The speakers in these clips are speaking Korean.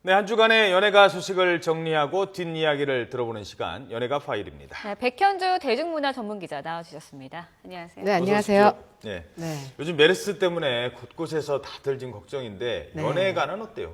네, 한 주간의 연예가 소식을 정리하고 뒷이야기를 들어보는 시간, 연예가 파일입니다. 네, 백현주 대중문화 전문기자 나와주셨습니다. 안녕하세요. 네, 안녕하세요. 네. 네. 요즘 메르스 때문에 곳곳에서 다들 지금 걱정인데 네. 연예가는 어때요?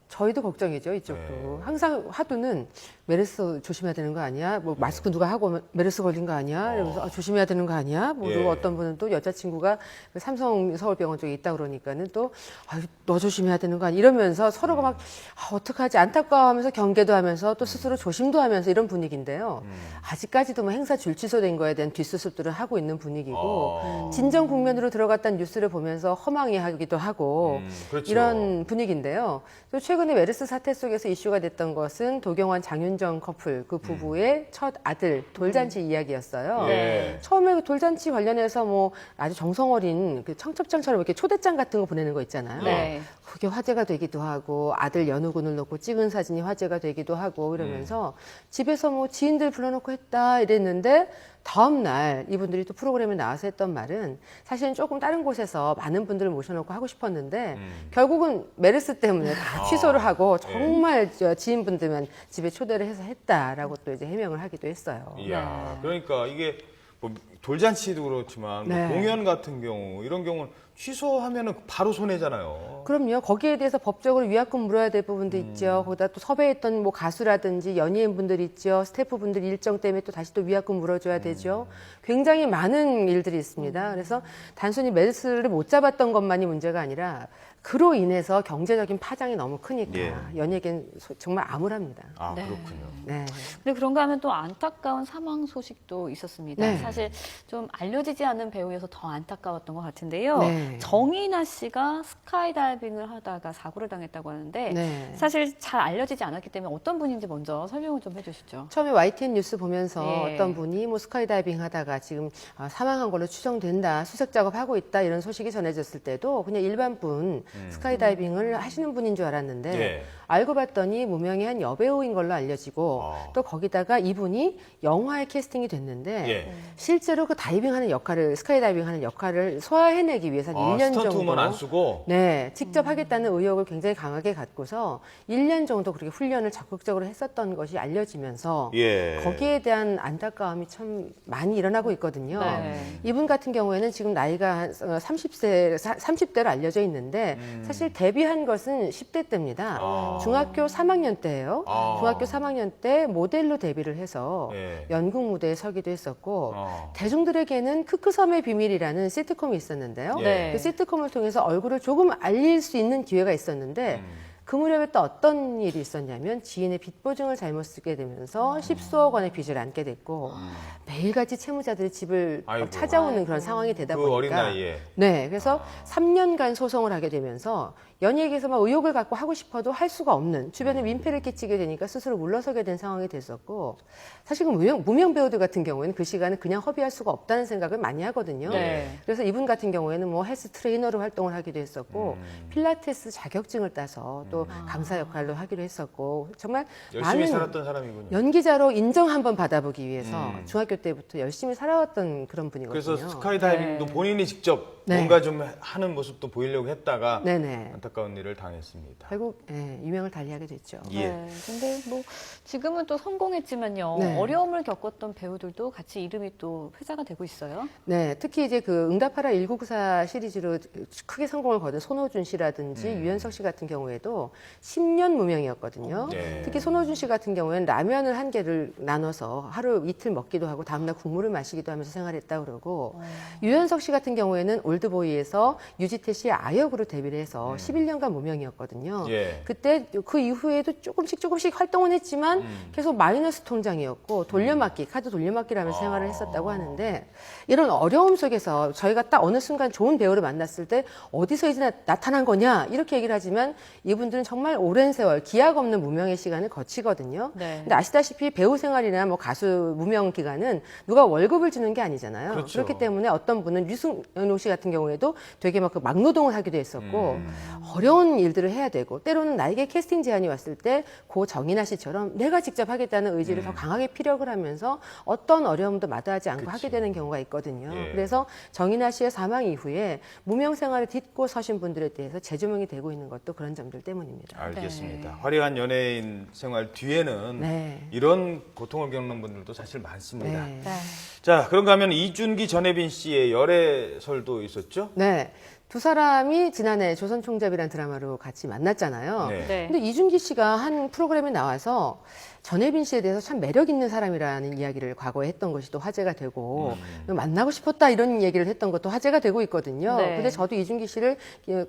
저희도 걱정이죠, 이쪽도. 네. 항상 화두는 메르스 조심해야 되는 거 아니야? 뭐 마스크 누가 하고 메르스 걸린 거 아니야? 이러면서 조심해야 되는 거 아니야? 뭐 예. 어떤 분은 또 여자친구가 그 삼성 서울병원 쪽에 있다 그러니까는 또 너 조심해야 되는 거 아니야? 이러면서 서로가 막 어떡하지 안타까워하면서 경계도 하면서 또 스스로 조심도 하면서 이런 분위기인데요. 아직까지도 뭐 행사 줄 취소된 거에 대한 뒷수습들을 하고 있는 분위기고 진정 국면으로 들어갔다는 뉴스를 보면서 허망해하기도 하고 그렇죠. 이런 분위기인데요. 또 최근에 메르스 사태 속에서 이슈가 됐던 것은 도경완 장윤정 커플 그 부부의 첫 아들 돌잔치 이야기였어요. 예. 처음에 그 돌잔치 관련해서 뭐 아주 정성 어린 그 청첩장처럼 이렇게 초대장 같은 거 보내는 거 있잖아요. 네. 그게 화제가 되기도 하고 아들 연우군을 놓고 찍은 사진이 화제가 되기도 하고 이러면서 집에서 뭐 지인들 불러놓고 했다 이랬는데 다음 날 이분들이 또 프로그램에 나와서 했던 말은 사실은 조금 다른 곳에서 많은 분들을 모셔놓고 하고 싶었는데 결국은 메르스 때문에 다 취소를 하고 정말 저 지인분들만 집에 초대를 해서 했다라고 또 이제 해명을 하기도 했어요. 이야, 네. 그러니까 이게 뭐 돌잔치도 그렇지만 네. 뭐 공연 같은 경우 이런 경우는 취소하면은 바로 손해잖아요. 그럼요. 거기에 대해서 법적으로 위약금 물어야 될 부분도 있죠. 거기다 또 섭외했던 뭐 가수라든지 연예인분들 있죠. 스태프분들 일정 때문에 또 다시 또 위약금 물어줘야 되죠. 굉장히 많은 일들이 있습니다. 그래서 단순히 메르스를 못 잡았던 것만이 문제가 아니라 그로 인해서 경제적인 파장이 너무 크니까 예. 연예계는 정말 암울합니다. 아, 네. 그렇군요. 네. 근데 그런가 하면 또 안타까운 사망 소식도 있었습니다. 네. 사실 좀 알려지지 않은 배우여서 더 안타까웠던 것 같은데요. 네. 정인아 씨가 스카이다이빙을 하다가 사고를 당했다고 하는데 네. 사실 잘 알려지지 않았기 때문에 어떤 분인지 먼저 설명을 좀 해주시죠. 처음에 YTN 뉴스 보면서 네. 어떤 분이 뭐 스카이다이빙 하다가 지금 사망한 걸로 추정된다, 수색 작업하고 있다 이런 소식이 전해졌을 때도 그냥 일반 분 스카이다이빙을 하시는 분인 줄 알았는데 예. 알고 봤더니 무명의 한 여배우인 걸로 알려지고 또 거기다가 이분이 영화에 캐스팅이 됐는데 예. 실제로 그 다이빙하는 역할을 스카이다이빙하는 역할을 소화해내기 위해서 한 1년 정도 스턴트우먼 안 쓰고 네, 직접 하겠다는 의욕을 굉장히 강하게 갖고서 1년 정도 그렇게 훈련을 적극적으로 했었던 것이 알려지면서 예. 거기에 대한 안타까움이 참 많이 일어나고 있거든요. 네. 이분 같은 경우에는 지금 나이가 한 30대로 알려져 있는데 사실 데뷔한 것은 10대 때입니다. 중학교 3학년 때예요. 중학교 3학년 때 모델로 데뷔를 해서 예. 연극 무대에 서기도 했었고 어. 대중들에게는 크크섬의 비밀이라는 시트콤이 있었는데요. 네. 그 시트콤을 통해서 얼굴을 조금 알릴 수 있는 기회가 있었는데 그 무렵에 또 어떤 일이 있었냐면 지인의 빚 보증을 잘못 쓰게 되면서 10수억 원의 빚을 안게 됐고 매일같이 채무자들이 집을 아이고. 찾아오는 그런 상황이 되다 그 보니까 어린 나이에. 네, 그래서 3년간 소송을 하게 되면서 연예계에서 막 의욕을 갖고 하고 싶어도 할 수가 없는 주변에 민폐를 끼치게 되니까 스스로 물러서게 된 상황이 됐었고 사실 그 무명 배우들 같은 경우에는 그 시간을 그냥 허비할 수가 없다는 생각을 많이 하거든요. 네. 그래서 이분 같은 경우에는 뭐 헬스 트레이너로 활동을 하기도 했었고 필라테스 자격증을 따서 또 강사 역할로 하기로 했었고 정말 열심히 많은 살았던 사람이군요. 연기자로 인정 한번 받아보기 위해서 중학교 때부터 열심히 살아왔던 그런 분이거든요. 그래서 스카이다이빙도 네. 본인이 직접 네. 뭔가 좀 하는 모습도 보이려고 했다가 네네. 안타까운 일을 당했습니다. 결국 유명을 달리하게 됐죠. 예. 네. 근데 뭐 지금은 또 성공했지만요. 네. 어려움을 겪었던 배우들도 같이 이름이 또 회자가 되고 있어요. 네, 특히 이제 그 응답하라 1994 시리즈로 크게 성공을 거둔 손호준 씨라든지 유연석 씨 같은 경우에도 10년 무명이었거든요. 네. 특히 손호준 씨 같은 경우에는 라면을 한 개를 나눠서 하루 이틀 먹기도 하고 다음날 국물을 마시기도 하면서 생활했다 그러고 유연석 씨 같은 경우에는 올드보이에서 유지태 씨의 아역으로 데뷔를 해서 11년간 무명이었거든요. 예. 그때 그 이후에도 조금씩 활동은 했지만 계속 마이너스 통장이었고 돌려막기, 카드 돌려막기를 하면서 생활을 했었다고 하는데 이런 어려움 속에서 저희가 딱 어느 순간 좋은 배우를 만났을 때 어디서 이제 나타난 거냐 이렇게 얘기를 하지만 이분들은 정말 오랜 세월 기약 없는 무명의 시간을 거치거든요. 네. 근데 아시다시피 배우 생활이나 뭐 가수 무명 기간은 누가 월급을 주는 게 아니잖아요. 그렇죠. 그렇기 때문에 어떤 분은 류승현호 씨 같은 같은 경우에도 되게 막 그 막노동을 하기도 했었고 어려운 일들을 해야 되고 때로는 나에게 캐스팅 제안이 왔을 때 고 정인아 씨처럼 내가 직접 하겠다는 의지를 더 강하게 피력을 하면서 어떤 어려움도 마다하지 않고 하게 되는 경우가 있거든요. 예. 그래서 정인아 씨의 사망 이후에 무명 생활을 딛고 서신 분들에 대해서 재조명이 되고 있는 것도 그런 점들 때문입니다. 알겠습니다. 네. 화려한 연예인 생활 뒤에는 네. 이런 고통을 겪는 분들도 사실 많습니다. 네. 네. 자, 그런가 하면 이준기 전혜빈 씨의 열애설도 있었죠? 네. 두 사람이 지난해 조선총잡이라는 드라마로 같이 만났잖아요. 네. 네. 근데 이준기 씨가 한 프로그램에 나와서 전혜빈 씨에 대해서 참 매력 있는 사람이라는 이야기를 과거에 했던 것이 또 화제가 되고 만나고 싶었다 이런 얘기를 했던 것도 화제가 되고 있거든요. 네. 근데 저도 이준기 씨를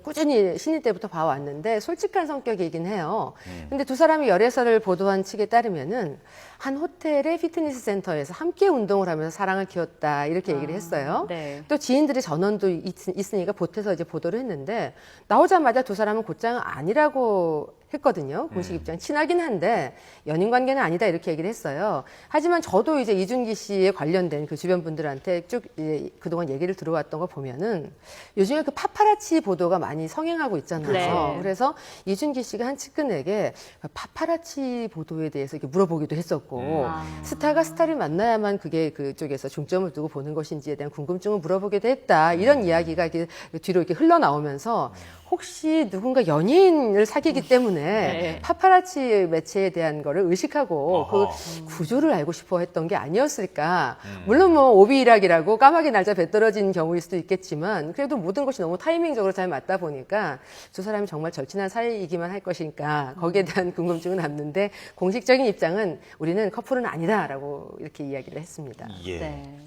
꾸준히 신인 때부터 봐왔는데 솔직한 성격이긴 해요. 근데 두 사람이 열애설을 보도한 측에 따르면은 한 호텔의 피트니스 센터에서 함께 운동을 하면서 사랑을 키웠다 이렇게 얘기를 했어요. 네. 또 지인들의 전원도 있으니까 보태서 이제 보도를 했는데 나오자마자 두 사람은 곧장 아니라고 했거든요. 공식 입장 친하긴 한데 연인 관계는 아니다 이렇게 얘기를 했어요. 하지만 저도 이제 이준기 씨에 관련된 그 주변 분들한테 쭉 이제 그동안 얘기를 들어왔던 거 보면은 요즘에 그 파파라치 보도가 많이 성행하고 있잖아요. 네. 그래서 이준기 씨가 한 측근에게 파파라치 보도에 대해서 이렇게 물어보기도 했었고 스타가 스타를 만나야만 그게 그쪽에서 중점을 두고 보는 것인지에 대한 궁금증을 물어보기도 했다. 이런 이야기가 이렇게 뒤로 이렇게 흘러나오면서 혹시 누군가 연예인을 사귀기 때문에 네. 파파라치 매체에 대한 거를 의식하고 어허. 그 구조를 알고 싶어 했던 게 아니었을까. 물론 뭐 오비일학이라고 까마귀 날짜 배 떨어진 경우일 수도 있겠지만 그래도 모든 것이 너무 타이밍적으로 잘 맞다 보니까 두 사람이 정말 절친한 사이이기만 할 것이니까 거기에 대한 궁금증은 남는데 공식적인 입장은 우리는 커플은 아니다라고 이렇게 이야기를 했습니다. 예. 네.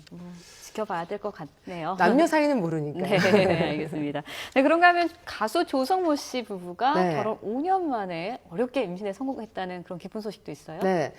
지켜봐야 될 것 같네요. 남녀 사이는 모르니까. 네, 알겠습니다. 네, 그런가 하면 가수 조성모 씨 부부가 네. 결혼 5년 만에 어렵게 임신에 성공했다는 그런 기쁜 소식도 있어요. 네,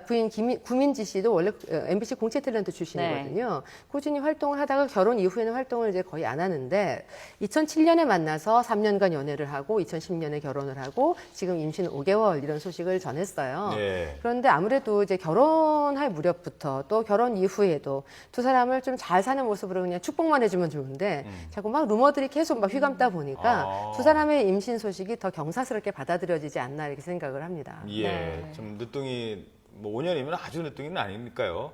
부인 구민지 씨도 원래 MBC 공채 탤런트 출신이거든요. 꾸준히 활동을 하다가 결혼 이후에는 활동을 이제 거의 안 하는데 2007년에 만나서 3년간 연애를 하고 2010년에 결혼을 하고 지금 임신 5개월 이런 소식을 전했어요. 네. 그런데 아무래도 이제 결혼할 무렵부터 또 결혼 이후에도 두 사람을 좀 잘 사는 모습으로 그냥 축복만 해주면 좋은데 자꾸 막 루머들이 계속 막 휘감다 보니까 두 사람의 임신 소식이 더 경사스럽게 받아들여지지 않나 이렇게 생각을 합니다. 예. 네. 좀 늦둥이 뭐 5년이면 아주 늦둥이는 아니니까요.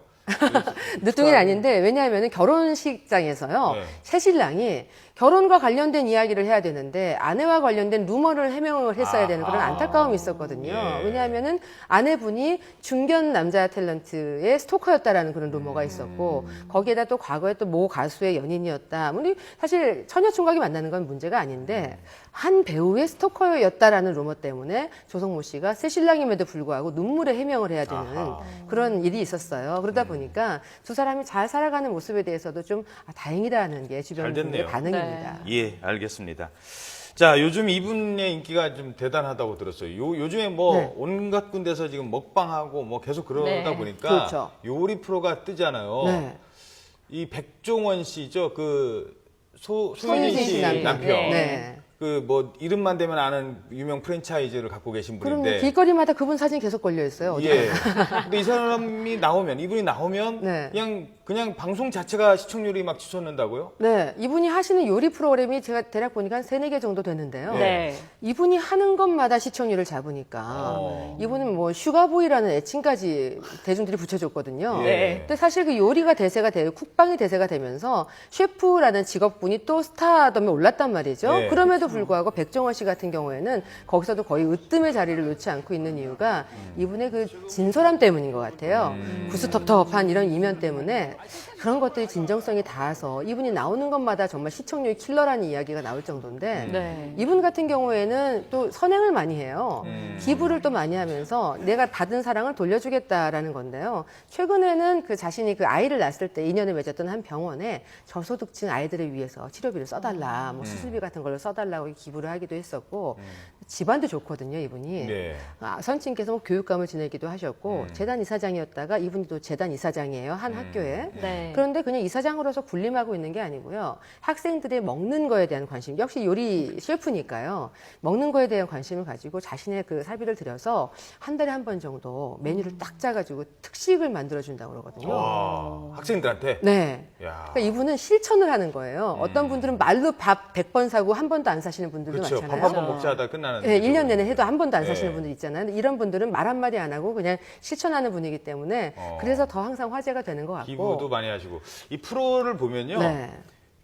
늦둥이는 아닌데 왜냐하면 결혼식장에서요 네. 새 신랑이 결혼과 관련된 이야기를 해야 되는데 아내와 관련된 루머를 해명을 했어야 되는 그런 안타까움이 있었거든요. 예. 왜냐하면은 아내분이 중견 남자 탤런트의 스토커였다라는 그런 루머가 있었고 거기에다 또 과거에 또 모 가수의 연인이었다. 우리 사실 처녀총각이 만나는 건 문제가 아닌데 한 배우의 스토커였다라는 루머 때문에 조성모 씨가 새 신랑임에도 불구하고 눈물의 해명을 해야 되는 그런 일이 있었어요. 그러다 보니까 두 사람이 잘 살아가는 모습에 대해서도 좀 다행이다는 게 주변 잘 분들의 됐네요. 반응입니다. 예, 알겠습니다. 자, 요즘 이분의 인기가 좀 대단하다고 들었어요. 요즘에 뭐 네. 온갖 군데서 지금 먹방하고 뭐 계속 그러다 네. 보니까 그렇죠. 요리 프로가 뜨잖아요. 네. 이 백종원 씨죠. 그 소유진 소유진 씨 씨 남편. 남편. 네. 그 뭐 이름만 되면 아는 유명 프랜차이즈를 갖고 계신 그럼 분인데. 길거리마다 그분 사진 계속 걸려 있어요. 어디 예. 근데 이 사람이 나오면 이분이 나오면 네. 그냥 방송 자체가 시청률이 막 치솟는다고요? 네, 이분이 하시는 요리 프로그램이 제가 대략 보니까 한 3-4개 정도 되는데요. 네. 이분이 하는 것마다 시청률을 잡으니까 이분은 뭐 슈가보이라는 애칭까지 대중들이 붙여줬거든요. 예. 근데 사실 그 요리가 대세가 되고 쿡방이 대세가 되면서 셰프라는 직업군이 또 스타덤에 올랐단 말이죠. 네. 그럼에도 불구하고 백종원 씨 같은 경우에는 거기서도 거의 으뜸의 자리를 놓지 않고 있는 이유가 이분의 그 진솔함 때문인 것 같아요. 구수텁텁한 이런 이면 때문에 그런 것들이 진정성이 닿아서 이분이 나오는 것마다 정말 시청률 킬러라는 이야기가 나올 정도인데 네. 이분 같은 경우에는 또 선행을 많이 해요. 기부를 또 많이 하면서 내가 받은 사랑을 돌려주겠다라는 건데요. 최근에는 그 자신이 그 아이를 낳았을 때 인연을 맺었던 한 병원에 저소득층 아이들을 위해서 치료비를 써달라, 뭐 수술비 같은 걸로 써달라고 기부를 하기도 했었고 집안도 좋거든요, 이분이. 네. 선친께서 뭐 교육감을 지내기도 하셨고 재단 이사장이었다가 이분도 재단 이사장이에요, 한 학교에. 네. 그런데 그냥 이사장으로서 군림하고 있는 게 아니고요. 학생들의 먹는 거에 대한 관심, 역시 요리 셰프니까요. 먹는 거에 대한 관심을 가지고 자신의 그 사비를 들여서 한 달에 한 번 정도 메뉴를 딱 짜가지고 특식을 만들어준다고 그러거든요. 와, 학생들한테? 네. 야. 그러니까 이분은 실천을 하는 거예요. 어떤 분들은 말로 밥 100번 사고 한 번도 안 사시는 분들도 그렇죠. 많잖아요. 밥 한 번 먹자 하다 끝나는. 네, 1년 내내 해도 한 번도 안 네. 사시는 분들 있잖아요. 근데 이런 분들은 말 한마디 안 하고 그냥 실천하는 분이기 때문에 그래서 더 항상 화제가 되는 것 같고. 기부도 많이 하시고. 이 프로를 보면요. 네.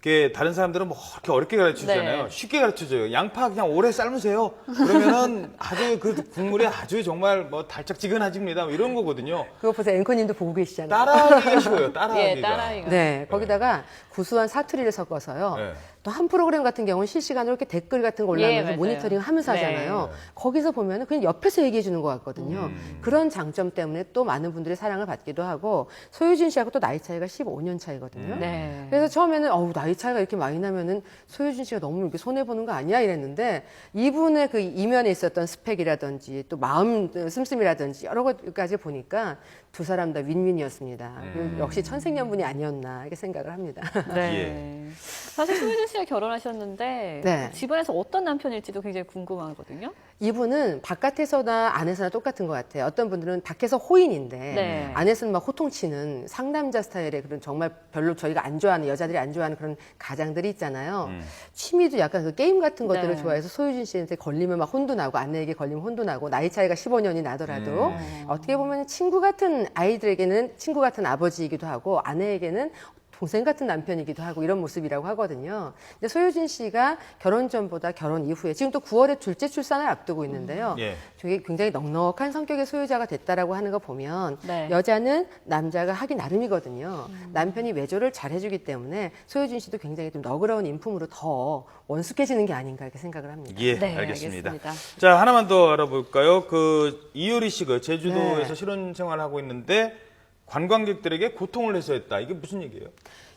이게 다른 사람들은 뭐 이렇게 어렵게 가르치잖아요. 네. 쉽게 가르쳐줘요. 양파 그냥 오래 삶으세요. 그러면은 아주 그 국물이 아주 정말 뭐 달짝지근하집니다. 뭐 이런 거거든요. 그것보다 앵커님도 보고 계시잖아요. 따라하기가 쉬워요. 따라하기가. 예, 따라하기가. 네, 거기다가 구수한 사투리를 섞어서요. 네. 또 한 프로그램 같은 경우는 실시간으로 이렇게 댓글 같은 거 예, 올라오면서 맞아요. 모니터링 하면서 네. 하잖아요. 거기서 보면은 그냥 옆에서 얘기해 주는 것 같거든요. 그런 장점 때문에 또 많은 분들의 사랑을 받기도 하고 소유진 씨하고 또 나이 차이가 15년 차이거든요. 네. 그래서 처음에는 나이 차이가 이렇게 많이 나면은 소유진 씨가 너무 이렇게 손해 보는 거 아니야 이랬는데 이분의 그 이면에 있었던 스펙이라든지 또 마음 씀씀이라든지 여러 가지 보니까 두 사람 다 윈윈이었습니다. 그리고 역시 천생연분이 아니었나 이렇게 생각을 합니다. 네. 사실 소유진 씨가 결혼하셨는데 네. 집안에서 어떤 남편일지도 굉장히 궁금하거든요. 이분은 바깥에서나 안에서나 똑같은 것 같아요. 어떤 분들은 밖에서 호인인데 네. 안에서는 막 호통치는 상남자 스타일의 그런 정말 별로 저희가 안 좋아하는 여자들이 안 좋아하는 그런 가장들이 있잖아요. 취미도 약간 그 게임 같은 것들을 네. 좋아해서 소유진 씨한테 걸리면 막 혼도 나고 아내에게 걸리면 혼도 나고 나이 차이가 15년이 나더라도 어떻게 보면 친구 같은 아이들에게는 친구 같은 아버지이기도 하고 아내에게는 동생 같은 남편이기도 하고 이런 모습이라고 하거든요. 근데 소유진 씨가 결혼 전보다 결혼 이후에 지금 또 9월에 둘째 출산을 앞두고 있는데요. 예. 저게 굉장히 넉넉한 성격의 소유자가 됐다라고 하는 거 보면 네. 여자는 남자가 하기 나름이거든요. 남편이 외조를 잘해주기 때문에 소유진 씨도 굉장히 좀 너그러운 인품으로 더 원숙해지는 게 아닌가 이렇게 생각을 합니다. 예, 네, 알겠습니다. 알겠습니다. 자, 하나만 더 알아볼까요? 그 이효리 씨가 제주도에서 네. 실혼 생활하고 있는데 관광객들에게 고통을 해소했다. 이게 무슨 얘기예요?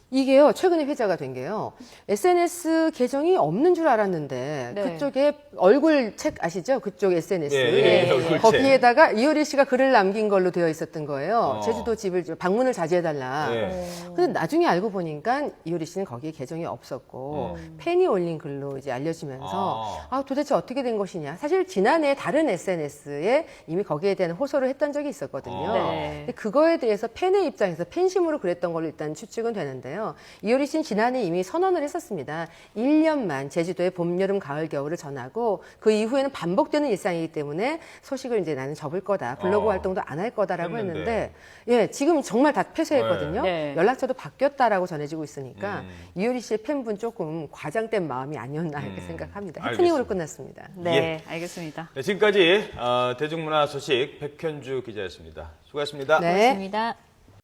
이게요, 최근에 회자가 된 게요. SNS 계정이 없는 줄 알았는데, 네. 그쪽에 얼굴 책 아시죠? 그쪽 SNS. 예, 얼굴책. 거기에다가 이효리 씨가 글을 남긴 걸로 되어 있었던 거예요. 어. 제주도 집을 방문을 자제해달라. 예. 근데 나중에 알고 보니까 이효리 씨는 거기에 계정이 없었고, 팬이 올린 글로 이제 알려지면서, 도대체 어떻게 된 것이냐. 사실 지난해 다른 SNS에 이미 거기에 대한 호소를 했던 적이 있었거든요. 네. 근데 그거에 대해서 팬의 입장에서 팬심으로 그랬던 걸로 일단 추측은 되는데요. 이효리 씨는 지난해 이미 선언을 했었습니다. 1년만 제주도에 봄, 여름, 가을, 겨울을 전하고 그 이후에는 반복되는 일상이기 때문에 소식을 이제 나는 접을 거다. 블로그 활동도 안 할 거다라고 했는데. 했는데 지금 정말 다 폐쇄했거든요. 네. 연락처도 바뀌었다라고 전해지고 있으니까 이효리 씨의 팬분 조금 과장된 마음이 아니었나 이렇게 생각합니다. 해프닝으로 알겠습니다. 끝났습니다. 네, 알겠습니다. 네, 지금까지 대중문화 소식 백현주 기자였습니다. 수고하셨습니다. 네. 고맙습니다.